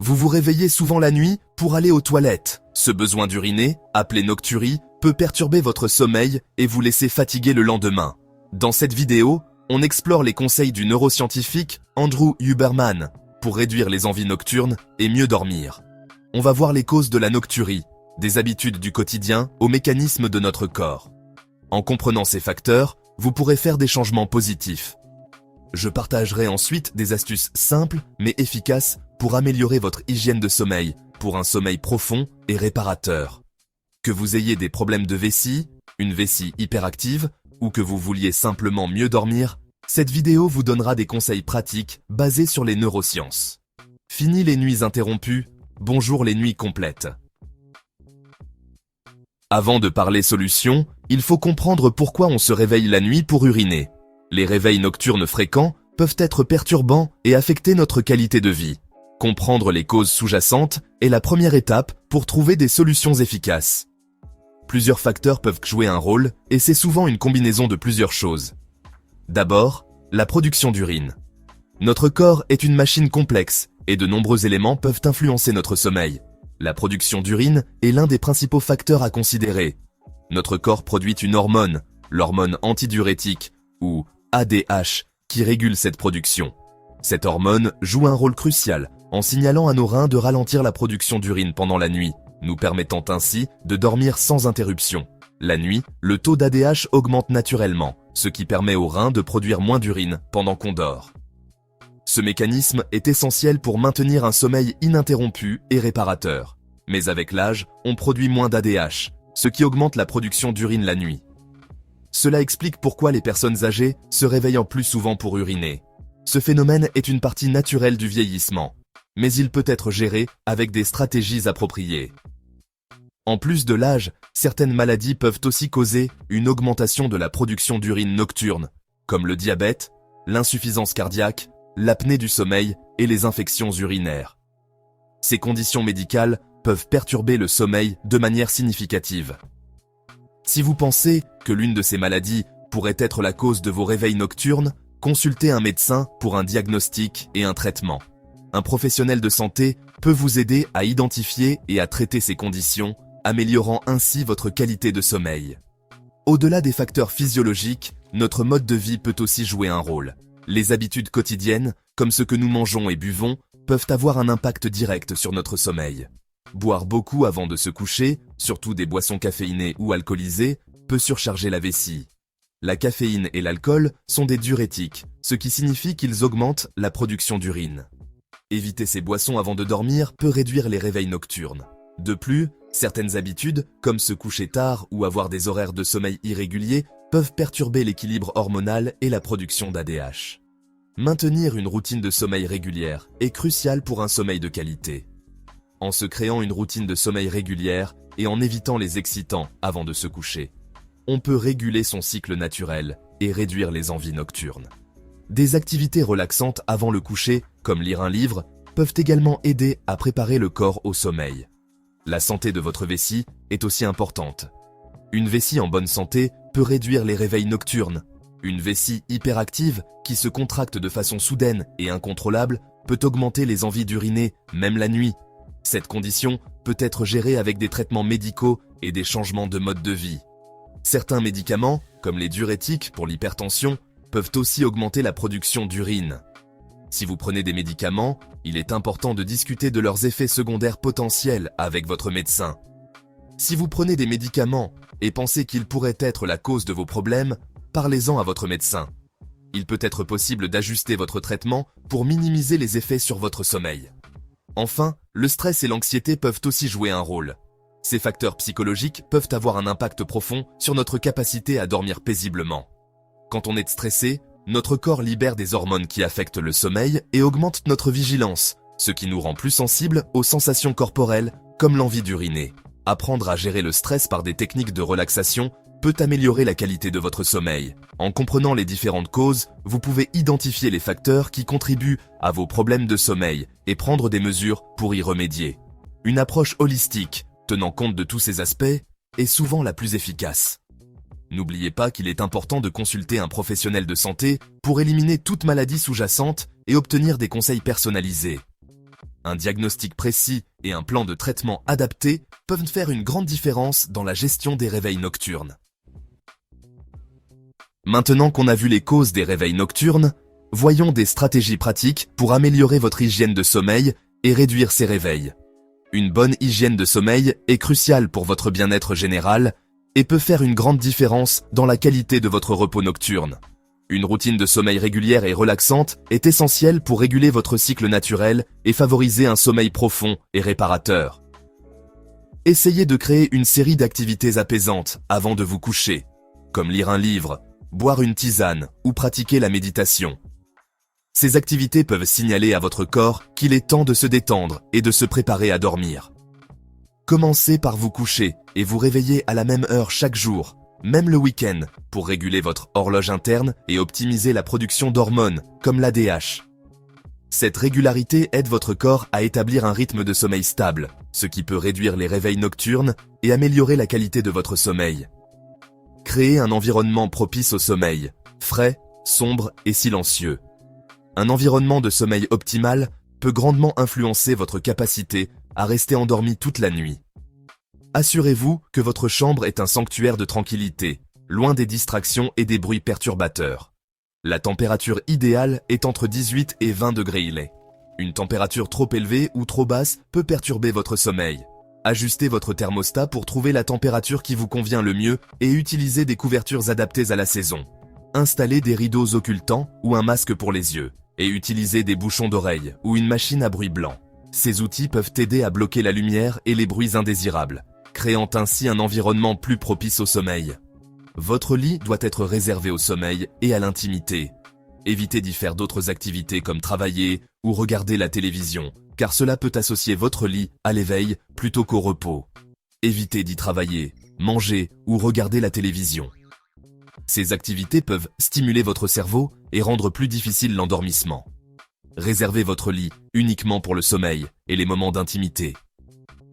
Vous vous réveillez souvent la nuit pour aller aux toilettes. Ce besoin d'uriner, appelé nocturie, peut perturber votre sommeil et vous laisser fatigué le lendemain. Dans cette vidéo, on explore les conseils du neuroscientifique Andrew Huberman pour réduire les envies nocturnes et mieux dormir. On va voir les causes de la nocturie, des habitudes du quotidien aux mécanismes de notre corps. En comprenant ces facteurs, vous pourrez faire des changements positifs. Je partagerai ensuite des astuces simples mais efficaces pour améliorer votre hygiène de sommeil, pour un sommeil profond et réparateur. Que vous ayez des problèmes de vessie, une vessie hyperactive, ou que vous vouliez simplement mieux dormir, cette vidéo vous donnera des conseils pratiques basés sur les neurosciences. Fini les nuits interrompues, bonjour les nuits complètes. Avant de parler solutions, il faut comprendre pourquoi on se réveille la nuit pour uriner. Les réveils nocturnes fréquents peuvent être perturbants et affecter notre qualité de vie. Comprendre les causes sous-jacentes est la première étape pour trouver des solutions efficaces. Plusieurs facteurs peuvent jouer un rôle et c'est souvent une combinaison de plusieurs choses. D'abord, la production d'urine. Notre corps est une machine complexe et de nombreux éléments peuvent influencer notre sommeil. La production d'urine est l'un des principaux facteurs à considérer. Notre corps produit une hormone, l'hormone antidiurétique, ou ADH, qui régule cette production. Cette hormone joue un rôle crucial en signalant à nos reins de ralentir la production d'urine pendant la nuit, nous permettant ainsi de dormir sans interruption. La nuit, le taux d'ADH augmente naturellement, ce qui permet aux reins de produire moins d'urine pendant qu'on dort. Ce mécanisme est essentiel pour maintenir un sommeil ininterrompu et réparateur. Mais avec l'âge, on produit moins d'ADH, ce qui augmente la production d'urine la nuit. Cela explique pourquoi les personnes âgées se réveillent plus souvent pour uriner. Ce phénomène est une partie naturelle du vieillissement, mais il peut être géré avec des stratégies appropriées. En plus de l'âge, certaines maladies peuvent aussi causer une augmentation de la production d'urine nocturne, comme le diabète, l'insuffisance cardiaque, l'apnée du sommeil et les infections urinaires. Ces conditions médicales peuvent perturber le sommeil de manière significative. Si vous pensez que l'une de ces maladies pourrait être la cause de vos réveils nocturnes, consultez un médecin pour un diagnostic et un traitement. Un professionnel de santé peut vous aider à identifier et à traiter ces conditions, améliorant ainsi votre qualité de sommeil. Au-delà des facteurs physiologiques, notre mode de vie peut aussi jouer un rôle. Les habitudes quotidiennes, comme ce que nous mangeons et buvons, peuvent avoir un impact direct sur notre sommeil. Boire beaucoup avant de se coucher, surtout des boissons caféinées ou alcoolisées, peut surcharger la vessie. La caféine et l'alcool sont des diurétiques, ce qui signifie qu'ils augmentent la production d'urine. Éviter ces boissons avant de dormir peut réduire les réveils nocturnes. De plus, certaines habitudes, comme se coucher tard ou avoir des horaires de sommeil irréguliers, peuvent perturber l'équilibre hormonal et la production d'ADH. Maintenir une routine de sommeil régulière est crucial pour un sommeil de qualité. En se créant une routine de sommeil régulière et en évitant les excitants avant de se coucher, on peut réguler son cycle naturel et réduire les envies nocturnes. Des activités relaxantes avant le coucher, comme lire un livre, peuvent également aider à préparer le corps au sommeil. La santé de votre vessie est aussi importante. Une vessie en bonne santé peut réduire les réveils nocturnes. Une vessie hyperactive, qui se contracte de façon soudaine et incontrôlable, peut augmenter les envies d'uriner, même la nuit. Cette condition peut être gérée avec des traitements médicaux et des changements de mode de vie. Certains médicaments, comme les diurétiques pour l'hypertension, peuvent aussi augmenter la production d'urine. Si vous prenez des médicaments, il est important de discuter de leurs effets secondaires potentiels avec votre médecin. Si vous prenez des médicaments et pensez qu'ils pourraient être la cause de vos problèmes, parlez-en à votre médecin. Il peut être possible d'ajuster votre traitement pour minimiser les effets sur votre sommeil. Enfin, le stress et l'anxiété peuvent aussi jouer un rôle. Ces facteurs psychologiques peuvent avoir un impact profond sur notre capacité à dormir paisiblement. Quand on est stressé, notre corps libère des hormones qui affectent le sommeil et augmentent notre vigilance, ce qui nous rend plus sensibles aux sensations corporelles, comme l'envie d'uriner. Apprendre à gérer le stress par des techniques de relaxation peut améliorer la qualité de votre sommeil. En comprenant les différentes causes, vous pouvez identifier les facteurs qui contribuent à vos problèmes de sommeil et prendre des mesures pour y remédier. Une approche holistique, tenant compte de tous ces aspects, est souvent la plus efficace. N'oubliez pas qu'il est important de consulter un professionnel de santé pour éliminer toute maladie sous-jacente et obtenir des conseils personnalisés. Un diagnostic précis et un plan de traitement adapté peuvent faire une grande différence dans la gestion des réveils nocturnes. Maintenant qu'on a vu les causes des réveils nocturnes, voyons des stratégies pratiques pour améliorer votre hygiène de sommeil et réduire ces réveils. Une bonne hygiène de sommeil est cruciale pour votre bien-être général et peut faire une grande différence dans la qualité de votre repos nocturne. Une routine de sommeil régulière et relaxante est essentielle pour réguler votre cycle naturel et favoriser un sommeil profond et réparateur. Essayez de créer une série d'activités apaisantes avant de vous coucher, comme lire un livre, boire une tisane ou pratiquer la méditation. Ces activités peuvent signaler à votre corps qu'il est temps de se détendre et de se préparer à dormir. Commencez par vous coucher et vous réveiller à la même heure chaque jour, même le week-end, pour réguler votre horloge interne et optimiser la production d'hormones, comme l'ADH. Cette régularité aide votre corps à établir un rythme de sommeil stable, ce qui peut réduire les réveils nocturnes et améliorer la qualité de votre sommeil. Créez un environnement propice au sommeil, frais, sombre et silencieux. Un environnement de sommeil optimal peut grandement influencer votre capacité à rester endormi toute la nuit. Assurez-vous que votre chambre est un sanctuaire de tranquillité, loin des distractions et des bruits perturbateurs. La température idéale est entre 18 et 20 degrés il est. Une température trop élevée ou trop basse peut perturber votre sommeil. Ajustez votre thermostat pour trouver la température qui vous convient le mieux et utilisez des couvertures adaptées à la saison. Installez des rideaux occultants ou un masque pour les yeux et utilisez des bouchons d'oreille ou une machine à bruit blanc. Ces outils peuvent aider à bloquer la lumière et les bruits indésirables, créant ainsi un environnement plus propice au sommeil. Votre lit doit être réservé au sommeil et à l'intimité. Évitez d'y faire d'autres activités comme travailler ou regarder la télévision, car cela peut associer votre lit à l'éveil plutôt qu'au repos. Évitez d'y travailler, manger ou regarder la télévision. Ces activités peuvent stimuler votre cerveau et rendre plus difficile l'endormissement. Réservez votre lit uniquement pour le sommeil et les moments d'intimité.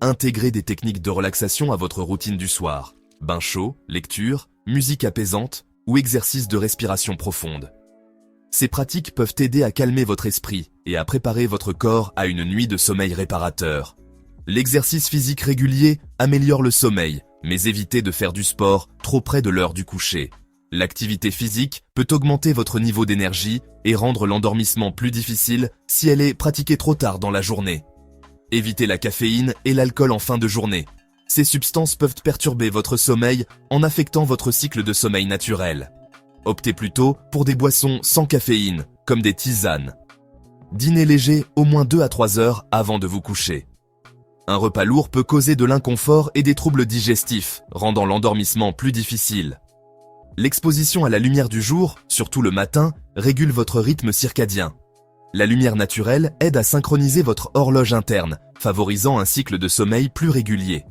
Intégrez des techniques de relaxation à votre routine du soir. Bain chaud, lecture, musique apaisante ou exercice de respiration profonde. Ces pratiques peuvent aider à calmer votre esprit et à préparer votre corps à une nuit de sommeil réparateur. L'exercice physique régulier améliore le sommeil, mais évitez de faire du sport trop près de l'heure du coucher. L'activité physique peut augmenter votre niveau d'énergie et rendre l'endormissement plus difficile si elle est pratiquée trop tard dans la journée. Évitez la caféine et l'alcool en fin de journée. Ces substances peuvent perturber votre sommeil en affectant votre cycle de sommeil naturel. Optez plutôt pour des boissons sans caféine, comme des tisanes. Dînez léger au moins 2 à 3 heures avant de vous coucher. Un repas lourd peut causer de l'inconfort et des troubles digestifs, rendant l'endormissement plus difficile. L'exposition à la lumière du jour, surtout le matin, régule votre rythme circadien. La lumière naturelle aide à synchroniser votre horloge interne, favorisant un cycle de sommeil plus régulier.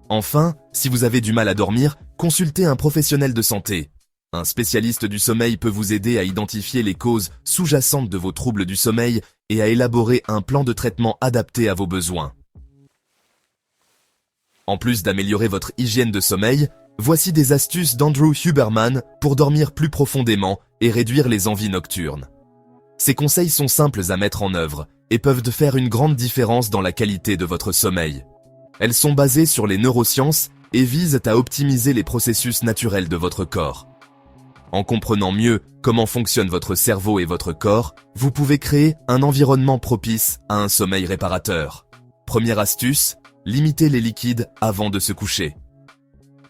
Enfin, si vous avez du mal à dormir, consultez un professionnel de santé. Un spécialiste du sommeil peut vous aider à identifier les causes sous-jacentes de vos troubles du sommeil et à élaborer un plan de traitement adapté à vos besoins. En plus d'améliorer votre hygiène de sommeil, voici des astuces d'Andrew Huberman pour dormir plus profondément et réduire les envies nocturnes. Ces conseils sont simples à mettre en œuvre et peuvent faire une grande différence dans la qualité de votre sommeil. Elles sont basées sur les neurosciences et visent à optimiser les processus naturels de votre corps. En comprenant mieux comment fonctionne votre cerveau et votre corps, vous pouvez créer un environnement propice à un sommeil réparateur. Première astuce, limitez les liquides avant de se coucher.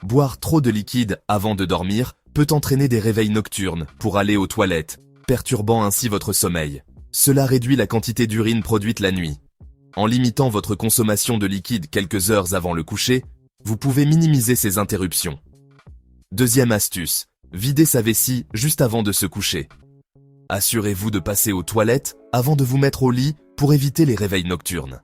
Boire trop de liquide avant de dormir peut entraîner des réveils nocturnes pour aller aux toilettes, perturbant ainsi votre sommeil. Cela réduit la quantité d'urine produite la nuit. En limitant votre consommation de liquide quelques heures avant le coucher, vous pouvez minimiser ces interruptions. Deuxième astuce, videz sa vessie juste avant de se coucher. Assurez-vous de passer aux toilettes avant de vous mettre au lit pour éviter les réveils nocturnes.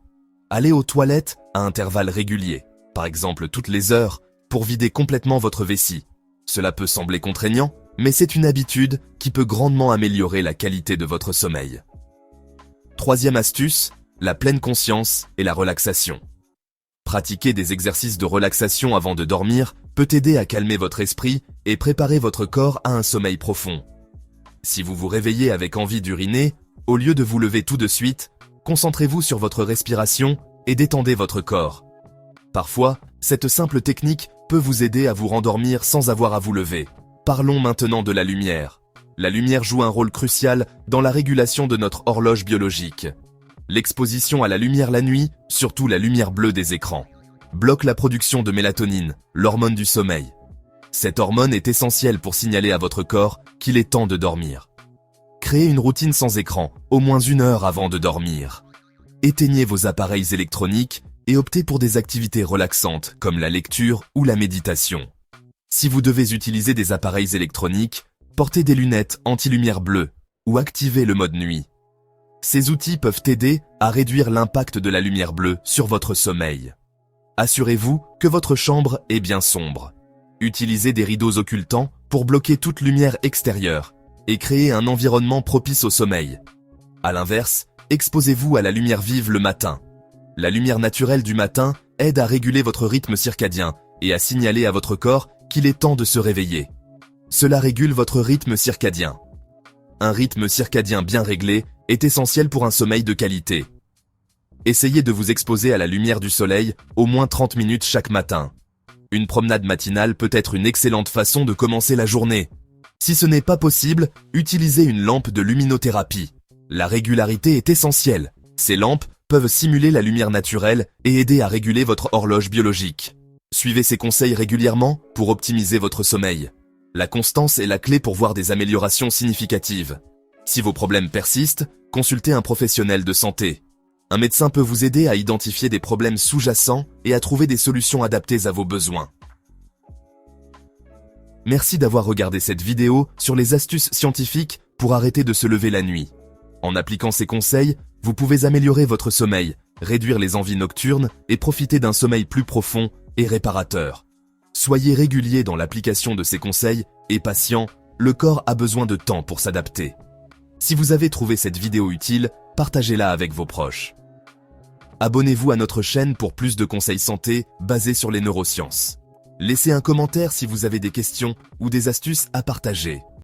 Allez aux toilettes à intervalles réguliers, par exemple toutes les heures, pour vider complètement votre vessie. Cela peut sembler contraignant, mais c'est une habitude qui peut grandement améliorer la qualité de votre sommeil. Troisième astuce, la pleine conscience et la relaxation. Pratiquer des exercices de relaxation avant de dormir peut aider à calmer votre esprit et préparer votre corps à un sommeil profond. Si vous vous réveillez avec envie d'uriner, au lieu de vous lever tout de suite, concentrez-vous sur votre respiration et détendez votre corps. Parfois, cette simple technique peut vous aider à vous rendormir sans avoir à vous lever. Parlons maintenant de la lumière. La lumière joue un rôle crucial dans la régulation de notre horloge biologique. L'exposition à la lumière la nuit, surtout la lumière bleue des écrans, bloque la production de mélatonine, l'hormone du sommeil. Cette hormone est essentielle pour signaler à votre corps qu'il est temps de dormir. Créez une routine sans écran, au moins 1 heure avant de dormir. Éteignez vos appareils électroniques et optez pour des activités relaxantes comme la lecture ou la méditation. Si vous devez utiliser des appareils électroniques, portez des lunettes anti-lumière bleue ou activez le mode nuit. Ces outils peuvent aider à réduire l'impact de la lumière bleue sur votre sommeil. Assurez-vous que votre chambre est bien sombre. Utilisez des rideaux occultants pour bloquer toute lumière extérieure et créer un environnement propice au sommeil. À l'inverse, exposez-vous à la lumière vive le matin. La lumière naturelle du matin aide à réguler votre rythme circadien et à signaler à votre corps qu'il est temps de se réveiller. Cela régule votre rythme circadien. Un rythme circadien bien réglé est essentiel pour un sommeil de qualité. Essayez de vous exposer à la lumière du soleil au moins 30 minutes chaque matin. Une promenade matinale peut être une excellente façon de commencer la journée. Si ce n'est pas possible, utilisez une lampe de luminothérapie. La régularité est essentielle. Ces lampes peuvent simuler la lumière naturelle et aider à réguler votre horloge biologique. Suivez ces conseils régulièrement pour optimiser votre sommeil. La constance est la clé pour voir des améliorations significatives. Si vos problèmes persistent, consultez un professionnel de santé. Un médecin peut vous aider à identifier des problèmes sous-jacents et à trouver des solutions adaptées à vos besoins. Merci d'avoir regardé cette vidéo sur les astuces scientifiques pour arrêter de se lever la nuit. En appliquant ces conseils, vous pouvez améliorer votre sommeil, réduire les envies nocturnes et profiter d'un sommeil plus profond et réparateur. Soyez régulier dans l'application de ces conseils et patient, le corps a besoin de temps pour s'adapter. Si vous avez trouvé cette vidéo utile, partagez-la avec vos proches. Abonnez-vous à notre chaîne pour plus de conseils santé basés sur les neurosciences. Laissez un commentaire si vous avez des questions ou des astuces à partager.